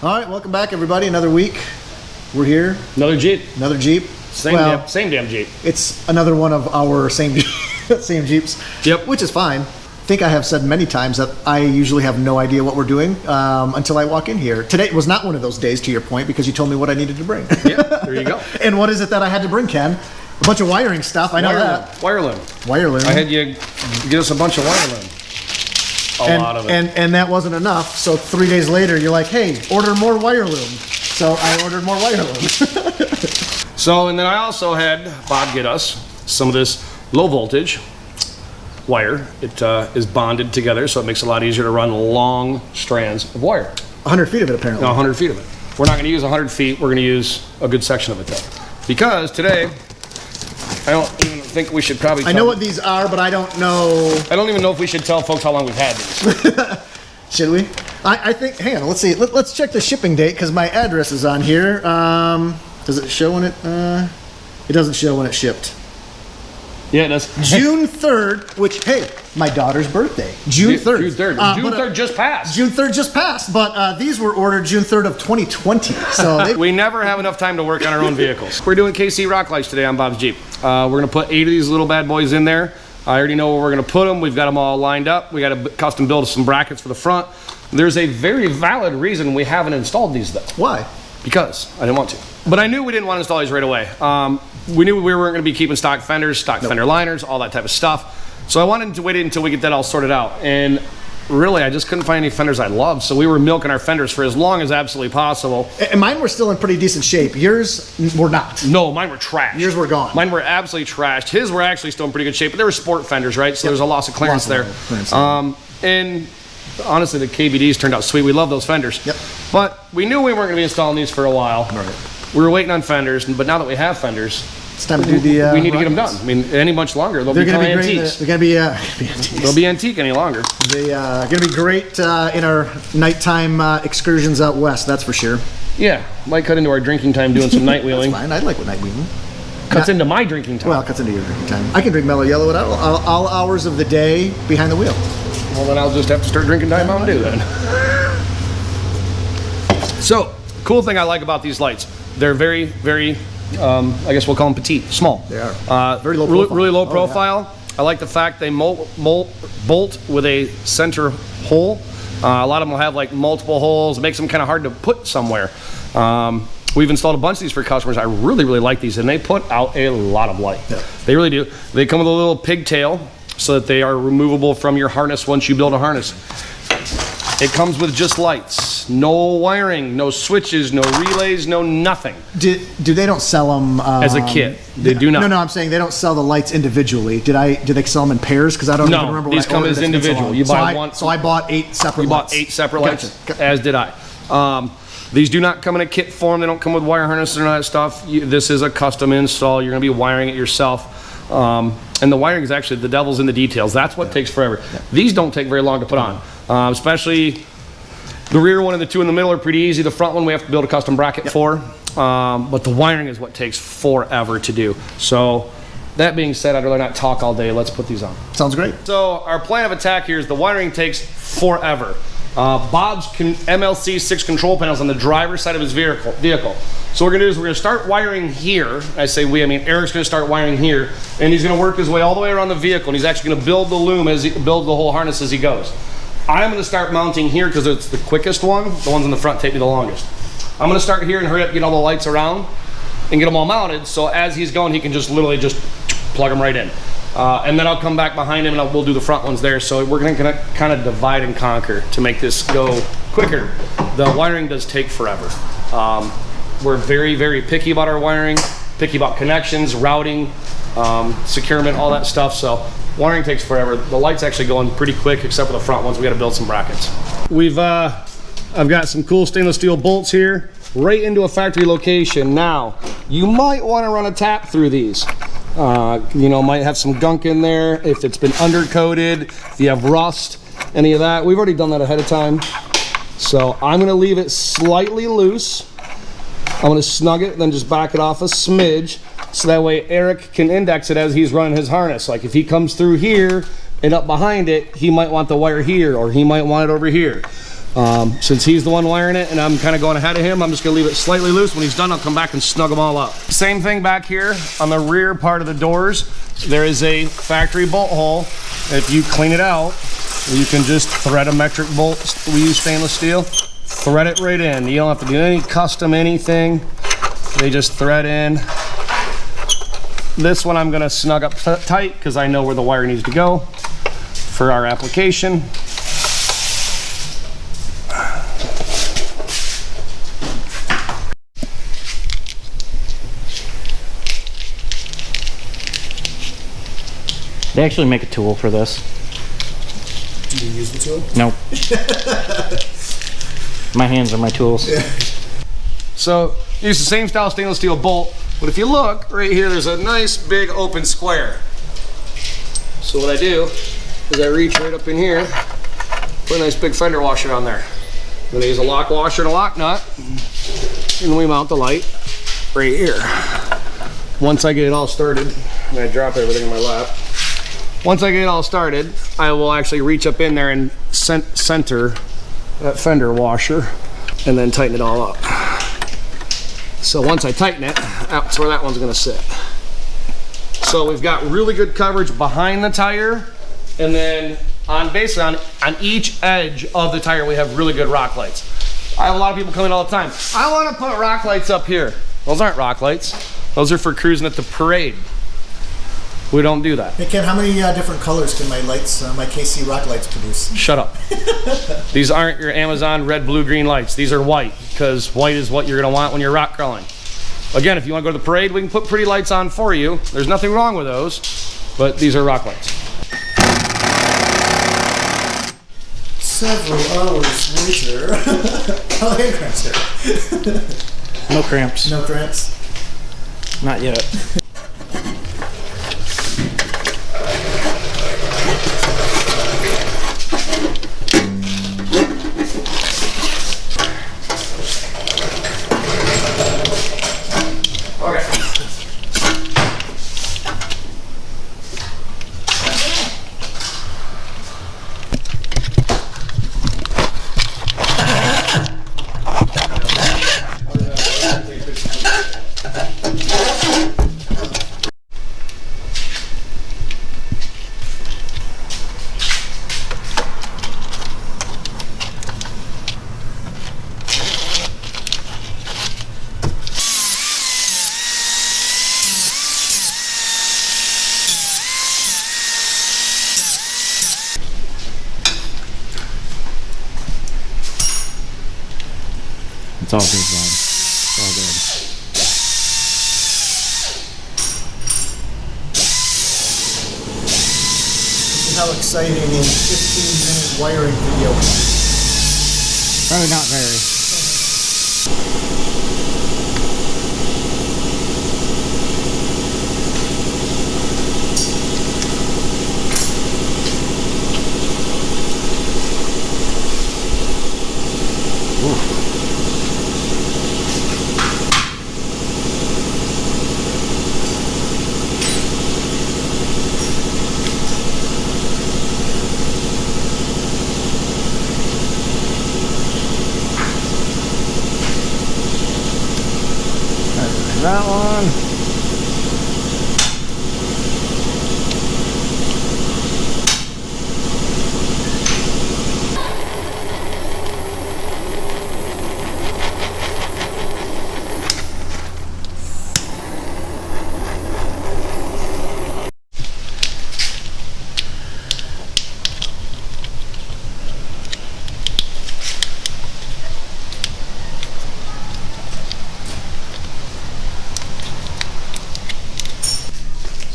All right, welcome back, everybody. Another week. We're here. Another Jeep. Another Jeep. Same damn Jeep. It's another one of our same Jeeps. Yep. Which is fine. I think I have said many times that I usually have no idea what we're doing until I walk in here. Today was not one of those days, to your point, because you told me what I needed to bring. Yeah, there you go. And what is it that I had to bring, Ken? A bunch of wiring stuff. I know that. Wire loom. Wire loom. I had you get us a bunch of wire loom. A lot of it. And that wasn't enough. So 3 days later, you're like, hey, order more wire loom. So I ordered more wire loom. So, and then I also had Bob get us some of this low voltage wire. It is bonded together, so it makes it a lot easier to run long strands of wire. 100 feet of it, apparently. No, 100 feet of it. We're not going to use 100 feet. We're going to use a good section of it, though. Because today, I don't even think we should probably I know what these are, but I don't know. I don't even know if we should tell folks how long we've had these. Should we? I think, hang on, let's see. Let's check the shipping date, because my address is on here. Does it show when it doesn't show when it shipped. Yeah, it does. June 3rd, which, hey, my daughter's birthday. June 3rd. June 3rd. June 3rd just passed. June 3rd just passed, but these were ordered June 3rd of 2020. So we never have enough time to work on our own vehicles. We're doing KC rock lights today on Bob's Jeep. We're going to put 8 of these little bad boys in there. I already know where we're going to put them. We've got them all lined up. We got to custom build some brackets for the front. There's a very valid reason we haven't installed these, though. Why? Because I didn't want to. But I knew we didn't want to install these right away. We knew we weren't going to be keeping stock fenders, fender liners, all that type of stuff. So I wanted to wait until we get that all sorted out. And really, I just couldn't find any fenders I loved. So we were milking our fenders for as long as absolutely possible. And mine were still in pretty decent shape. Yours were not. No, mine were trashed. Yours were gone. Mine were absolutely trashed. His were actually still in pretty good shape, but they were sport fenders, right? So there's a loss of clearance there. And honestly, the KBDs turned out sweet. We love those fenders. Yep. But we knew we weren't going to be installing these for a while. Right. We were waiting on fenders, but now that we have fenders, it's time to do the. We need to get them done. I mean, any much longer, they'll become antiques. They're going to be antiques. They'll be antique any longer. They're going to be great in our nighttime excursions out west. That's for sure. Yeah, might cut into our drinking time doing some night wheeling. That's fine. I like what night wheeling. Cuts into my drinking time. Well, cuts into your drinking time. I can drink mellow yellow at all hours of the day behind the wheel. Well, then I'll just have to start drinking Diet Mountain Dew then. So, cool thing I like about these lights, they're very, very, I guess we'll call them petite, small. They are. Very low profile. Really low profile. Yeah. I like the fact they bolt with a center hole. A lot of them will have like multiple holes. It makes them kind of hard to put somewhere. We've installed a bunch of these for customers. I really, really like these, and they put out a lot of light. Yeah. They really do. They come with a little pigtail so that they are removable from your harness once you build a harness. It comes with just lights, no wiring, no switches, no relays, no nothing. Do they don't sell them as a kit? They do not. No, I'm saying they don't sell the lights individually. Do they sell them in pairs? Because I don't even remember. These come as individual. You buy one. So I bought 8 separate. You bought 8 separate lights, as did I. These do not come in a kit form. They don't come with wire harnesses and all that stuff. This is a custom install. You're going to be wiring it yourself. And the wiring is actually the devil's in the details. That's what takes forever. Yeah. These don't take very long to put on. Especially the rear one and the 2 in the middle are pretty easy. The front one we have to build a custom bracket for. But the wiring is what takes forever to do. So that being said, I'd rather not talk all day. Let's put these on. Sounds great. So our plan of attack here is the wiring takes forever. Bob's MLC 6 control panels on the driver's side of his vehicle. So what we're going to do is we're going to start wiring here. I say we, I mean Eric's going to start wiring here, and he's going to work his way all the way around the vehicle, and he's actually going to build the loom as he builds the whole harness as he goes. I'm going to start mounting here because it's the quickest one. The ones in the front take me the longest. I'm going to start here and hurry up, get all the lights around, and get them all mounted, so as he's going, he can just literally just plug them right in. And then I'll come back behind him and we'll do the front ones there. So we're going to kind of divide and conquer to make this go quicker. The wiring does take forever. We're very, very picky about our wiring, picky about connections, routing, securement, all that stuff. So wiring takes forever. The light's actually going pretty quick except for the front ones. We got to build some brackets. I've got some cool stainless steel bolts here right into a factory location. Now, you might want to run a tap through these. You know, might have some gunk in there if it's been undercoated, if you have rust, any of that. We've already done that ahead of time. So I'm going to leave it slightly loose. I'm going to snug it, then just back it off a smidge, so that way Eric can index it as he's running his harness. Like if he comes through here and up behind it, he might want the wire here, or he might want it over here. Since he's the one wiring it and I'm kind of going ahead of him, I'm just gonna leave it slightly loose. When he's done, I'll come back and snug them all up. Same thing back here on the rear part of the doors. There is a factory bolt hole. If you clean it out, you can just thread a metric bolt. We use stainless steel. Thread it right in. You don't have to do any custom anything. They just thread in. This one I'm gonna snug up tight because I know where the wire needs to go for our application. They actually make a tool for this. Do you use the tool? Nope. My hands are my tools. Yeah. So use the same style stainless steel bolt, but if you look right here, there's a nice big open square. So what I do is I reach right up in here, put a nice big fender washer on there. I'm gonna use a lock washer and a lock nut, and we mount the light right here. Once I get it all started, and I drop everything in my lap. Once I get it all started, I will actually reach up in there and center that fender washer and then tighten it all up. So once I tighten it, that's where that one's gonna sit. So we've got really good coverage behind the tire, and then on basically on each edge of the tire, we have really good rock lights. I have a lot of people come in all the time. I wanna put rock lights up here. Those aren't rock lights. Those are for cruising at the parade. We don't do that. Hey Ken, how many different colors can my lights, my KC rock lights produce? Shut up. These aren't your Amazon red, blue, green lights. These are white, because white is what you're gonna want when you're rock crawling. Again, if you wanna go to the parade, we can put pretty lights on for you. There's nothing wrong with those, but these are rock lights. Several hours later. Oh, hand cramps there. No cramps. No cramps? Not yet. It's all good, Bob. It's all good. This is how exciting a 15-minute wiring video can be. Probably not very. That one.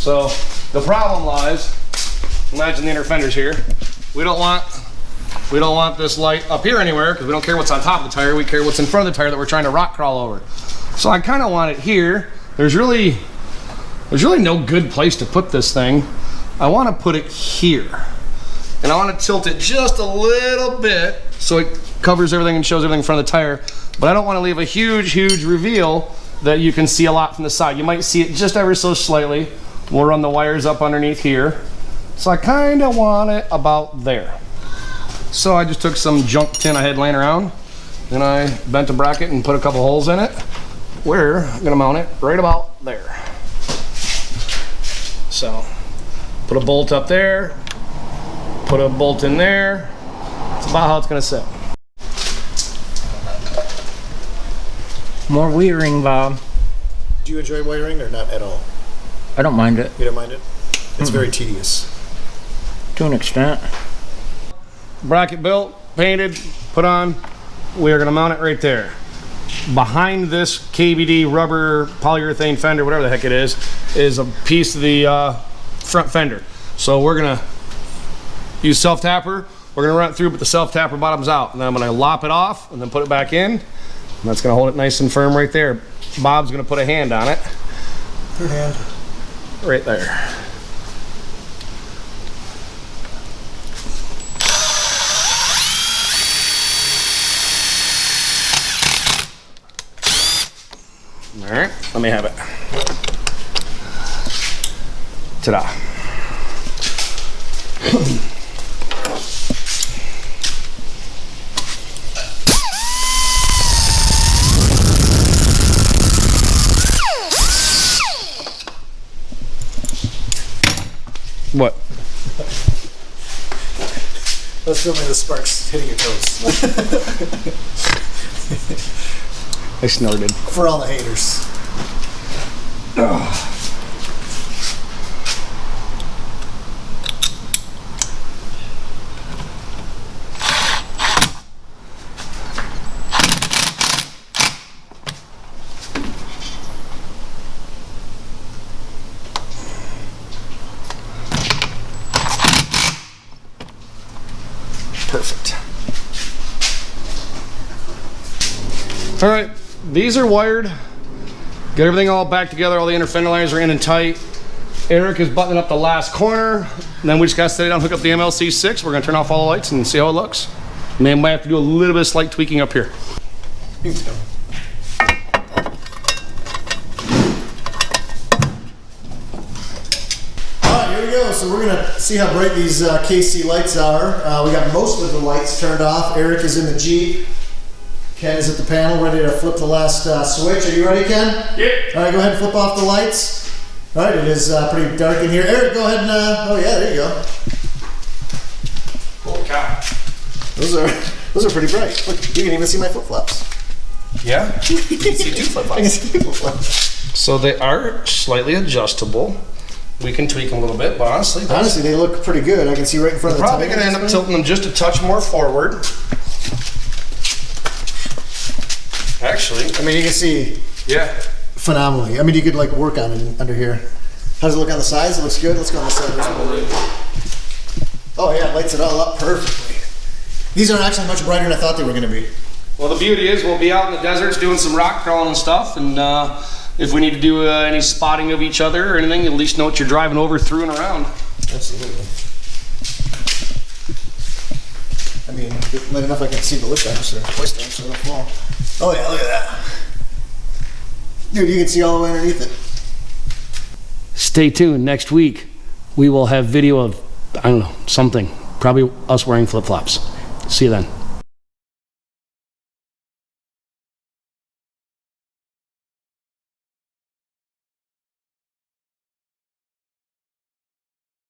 So the problem lies, imagine the inner fenders here. We don't want this light up here anywhere because we don't care what's on top of the tire. We care what's in front of the tire that we're trying to rock crawl over. So I kind of want it here. There's really no good place to put this thing. I want to put it here. And I want to tilt it just a little bit so it covers everything and shows everything in front of the tire. But I don't want to leave a huge, huge reveal that you can see a lot from the side. You might see it just ever so slightly. We'll run the wires up underneath here. So I kind of want it about there. So I just took some junk tin I had laying around, and I bent a bracket and put a couple holes in it. Where I'm gonna mount it right about there. So put a bolt up there, put a bolt in there. That's about how it's gonna sit. More wiring, Bob. Do you enjoy wiring or not at all? I don't mind it You don't mind it? It's very tedious. to an extent. Bracket built, painted, put on. We are gonna mount it right there. Behind this KBD rubber polyurethane fender, whatever the heck it is a piece of the front fender. So we're gonna use self-tapper. We're gonna run it through, but the self-tapper bottoms out. And then I'm gonna lop it off and then put it back in. And that's gonna hold it nice and firm right there. Bob's gonna put a hand on it. Your hand. Right there. All right, let me have it. Ta-da. What? Let's filming the sparks hitting your toes. I snorted. For all the haters. Perfect. All right, these are wired. Got everything all back together. All the inner fender liners are in and tight. Eric is buttoning up the last corner. And then we just got to sit down, hook up the MLC6. We're gonna turn off all the lights and see how it looks. And then we might have to do a little bit of slight tweaking up here. You too. Alright, here we go. So we're gonna see how bright these KC lights are. We got most of the lights turned off. Eric is in the Jeep. Ken is at the panel, ready to flip the last switch. Are you ready, Ken? Yep. All right, go ahead and flip off the lights. All right, it is pretty dark in here. Eric, go ahead and, oh yeah, there you go. Holy cow. Those are pretty bright. Look, you can even see my flip-flops. Yeah? You can see two I can see flip-flops. So they are slightly adjustable. We can tweak them a little bit, but honestly, Honestly, they look pretty good. I can see right in front of the probably gonna end up tilting them just a touch more forward. Actually, I mean, you can see yeah. phenomenally. I mean, you could like work on it under here. How does it look on the sides? It looks good. Let's go on the side. Oh yeah, it lights it all up perfectly. These are actually much brighter than I thought they were going to be. Well, the beauty is we'll be out in the deserts doing some rock crawling and stuff, and if we need to do any spotting of each other or anything, you'll at least know what you're driving over, through, and around. Absolutely. I mean, light enough I can see the lip lamps or twist lamps so they don't fall. Oh yeah, look at that. Dude, you can see all the way underneath it. Stay tuned. Next week, we will have video of, I don't know, something. Probably us wearing flip-flops. See you then.